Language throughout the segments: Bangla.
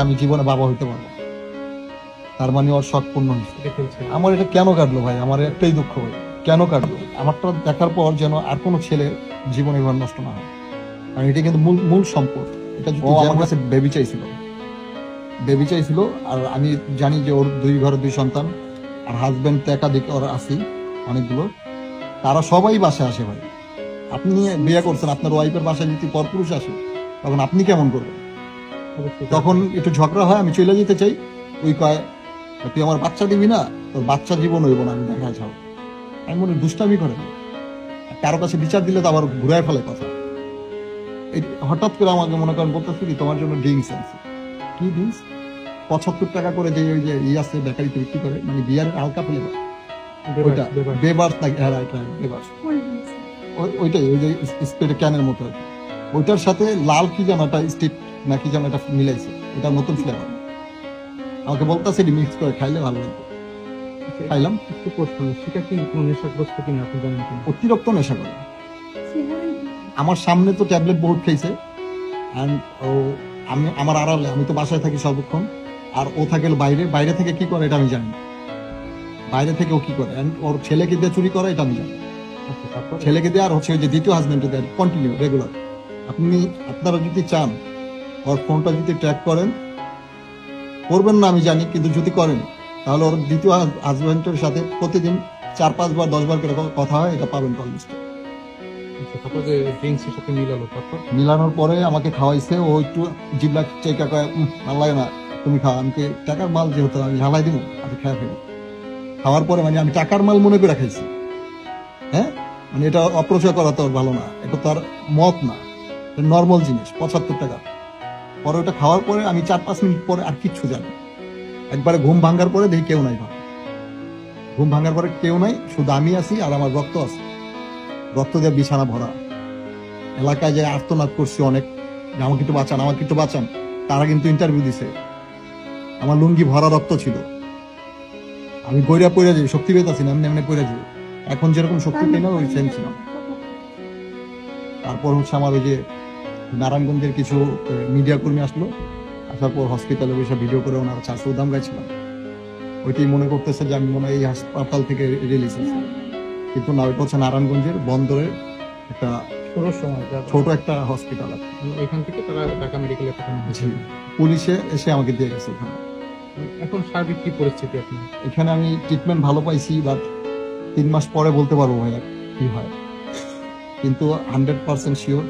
আমি জীবনে বাবা হইতে পারবো, তার মানে ওর শখ পূর্ণ হয়েছে। আমার এটা কেন কাটলো ভাই? আমার একটাই দুঃখ ভাই, কেন কাটলো? আমারটা দেখার পর যেন আর কোনো ছেলে জীবনে এবার নষ্ট না হয়, কারণ এটা কিন্তু মূল মূল সম্পদ। এটা যদি আমার কাছে বেবি চাইছিল, আর আমি জানি যে ওর 2 ঘরে 2 সন্তান, আর হাজবেন্ড তো একাধিক ওর আছে অনেকগুলো, তারা সবাই বাসায় আসে ভাই। আপনি বিয়ে করছেন, আপনার ওয়াইফের বাসায় যদি পরপুরুষ আসে তখন আপনি কেমন করবেন? তখন একটু ঝগড়া হয়, আমি চলে যেতে চাই, ওই কয় তুই আমার বাচ্চা দিবি না, তোর বাচ্চা জীবন হইব না, আমি দেখা যাও। আমি মনে দুষ্টামি করে কারো কাছে বিচার দিলে তো আবার ঘুরায় ফেলে কথা। হঠাৎ করে আমাকে মনে করেন বলতেছি কি তোমার জন্য ড্রিঙ্কস আনছি। কি ড্রিঙ্কস? 75 টাকা করে যে ওই যে আছে বেকারিতে বিক্রি করে, মানে বিয়ার হালকা ফ্লেভার, ওইটা বেবার্স নাকি, হ্যাঁ রাইট বেবার্স, ওইটাই, ওই যে স্প্রে ক্যানের মতো, ওইটার সাথে লাল কি যেন একটা স্টিক না কি যেন এটা মিলাইছে, এটা নতুন ফ্লেভার। আমাকে বলতেছে মিক্স করে খাইলে ভালো লাগবে। খাইলাম। একটু প্রশ্ন, সেটা কি কোনো নেশাগ্রস্ত কিনা আপনি জানেন কিনা? অতিরিক্ত নেশা করে। আমার সামনে তো ট্যাবলেট বহুত খাইছে, আমি আমার আড়ালে, আমি তো বাসায় থাকি সর্বক্ষণ, আর ও থাকে বাইরে থেকে কি করে এটা আমি জানি, বাইরে থেকে ও কি করে, ওর ছেলেকে দিয়ে চুরি করে এটা আমি জানি। ছেলেকে দিয়ে আর হচ্ছে ওই যে দ্বিতীয় হাজবেন্ডে দেয় কন্টিনিউ রেগুলার। আপনারা যদি চান ওর ফোনটা যদি ট্র্যাক করবেন না আমি জানি, কিন্তু যদি করেন তাহলে ওর দ্বিতীয় হাজবেন্ডের সাথে প্রতিদিন 4-5 বার 10 বার করে কথা হয়, এটা পাবেন কল লিস্টে। মিলানোর পরে আমাকে খাওয়াইছে, ও একটু জিবলা চেকা কয় ভালো লাগে না তুমি খাও, আমি টাকার মাল যেহেতু আমি ঝালাই দিব, আমি খেয়ে ফেলি। খাওয়ার পরে মানে আমি টাকার মাল মনে করে খাইছি, হ্যাঁ, মানে এটা অপচয় করা তো ভালো না, এটা তো আর মদ না, নর্মাল জিনিস, 75 টাকা। পরে ওটা খাওয়ার পরে আমি 4-5 মিনিট পরে আর কিচ্ছু জানি, একবারে ঘুম ভাঙার পরে দেখি কেউ নাই, ঘুম ভাঙার পরে কেউ নাই, শুধু আমি আছি আর আমার রক্ত আছে, রক্ত দিয়ে বিছানা ভরা। এলাকায় যে আর্তনাদ করছি অনেক, আমাকে একটু বাঁচান, আমাকে একটু বাঁচান। তারা কিন্তু ইন্টারভিউ দিছে, আমার লুঙ্গি ভরা রক্ত ছিল, আমি গইরা পড়ে যাই, শক্তি পেতাছি না, এমনি এমনি পড়ে যাই। এখন যেরকম শক্তি পেয়ে না ওই সেম ছিল। তারপর হচ্ছে আমার ওই যে নারায়ণগঞ্জের কিছু মিডিয়া কর্মী আসলো, আসার পর হসপিটালে বসে ভিডিও করে ওনারা চারশো দাম গাইছিলাম, ওইটাই মনে করতেছে যে আমি মনে হয় এই হাসপাতাল থেকে রিলিজ হয়েছি, কিন্তু না, ওইটা হচ্ছে নারায়ণগঞ্জের বন্দরের একটা ছোট একটা হসপিটাল আছে, এখান থেকে তারা ঢাকা মেডিকেলে পাঠানো হয়েছে। পুলিশে এসে আমাকে দিয়ে গেছে ওখানে। এখন সার্বিক কি পরিস্থিতি আপনার? এখানে আমি ট্রিটমেন্ট ভালো পাইছি, বাট 3 মাস পরে বলতে পারবো ভাইয়া কি হয়, কিন্তু 100% শিওর।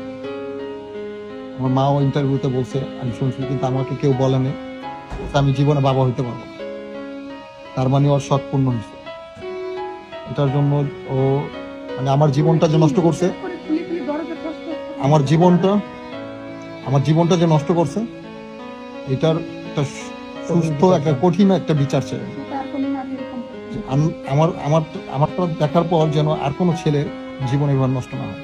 আমার মাও ইন্টারভিউতে বলছে, আমি শুনছি, কিন্তু আমাকে কেউ বলেনি আমি জীবনে বাবা হইতে পারবো, তার মানে ওর শখ পূর্ণ হয়েছে। এটার জন্য ও মানে আমার জীবনটা যে নষ্ট করছে, আমার জীবনটা যে নষ্ট করছে, এটার একটা সুস্থ একটা কঠিন একটা বিচার চাই। আমারটা দেখার পর যেন আর কোনো ছেলে জীবন এবার নষ্ট না হয়,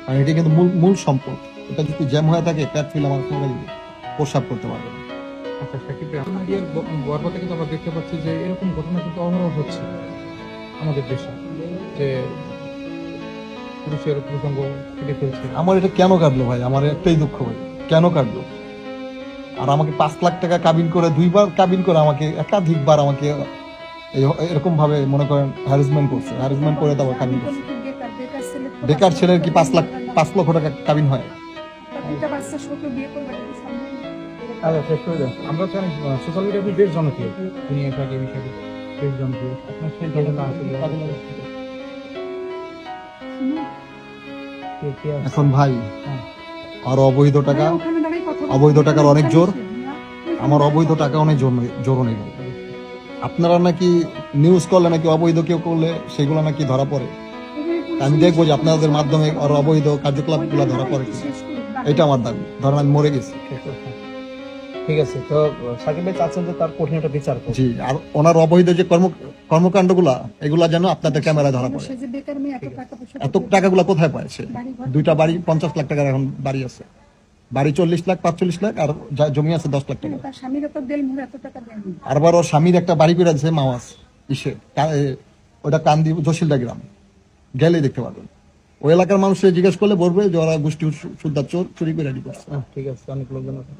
কারণ এটা কিন্তু মূল সম্পদ। এটা যদি জ্যাম হয়ে থাকে, পেট ফিল আমার প্রসাব করতে পারবে না। আচ্ছা সাকিব ভাই, মিডিয়ার বরবাদে কিন্তু আমরা দেখতে পাচ্ছি যে এরকম ঘটনা কিন্তু অহরহ হচ্ছে আমাদের দেশে, যে পুরুষের প্রসঙ্গ কেটে ফেলছে। আমার এটা কেন কাটলো ভাই? আমার একটাই দুঃখ ভাই, কেন কাটলো? আর আমাকে 5 লাখ টাকা কাবিন করে, 2 বার কাবিন করে আমাকে একাধিকবার আমাকে এরকম ভাবে মনে করেন হ্যারাসমেন্ট করছে, হ্যারাসমেন্ট করে তারপর কাবিন করছে। বেকার ছেলের কি 5 লক্ষ টাকা কাবিন হয়? আমরা জানি সোশ্যাল মিডিয়া বেশ জনপ্রিয়, দুনিয়াটাকে বিষয়ে বেশ জনপ্রিয়। আপনার সেই ঘটনা এখন ভাই আর অবৈধ টাকার অনেক জোর, আমার অবৈধ টাকা অনেক জোরও নেই। আপনারা নাকি নিউজ করলে নাকি অবৈধ কেউ করলে সেগুলো নাকি ধরা পড়ে, আমি দেখবো যে আপনাদের মাধ্যমে আর অবৈধ কার্যকলাপ গুলা ধরা পড়ে, এটা আমার দাবি। ধরেন আমি মরে গেছি, ঠিক আছে, তো সাকিব ভাই চাচ্ছেন যে তার কঠিন একটা বিচার। জি, আর ওনার অবৈধ যে কর্মকাণ্ড গুলা, এগুলা যেন আপনাদের ক্যামেরায় ধরা পড়ে। এত টাকাগুলা কোথায় পাইছে? 2টা বাড়ি, 50 লাখ টাকার এখন বাড়ি আছে, বাড়ি 40 লাখ 45 লাখ, আর জমি আছে 10 লাখ টাকা। আরবার ওর স্বামীর একটা বাড়ি করে দিয়েছে মাওয়াজ ইসে, ওটা কান্দি জসিলদা গ্রাম, গেলেই দেখতে পারবেন। ওই এলাকার মানুষের জিজ্ঞেস করলে বলবে যে ওরা গোষ্ঠী সুদ্ধা চোর, চুরি করে রেডি করছে। ঠিক আছে, অনেক লোকজন আছে।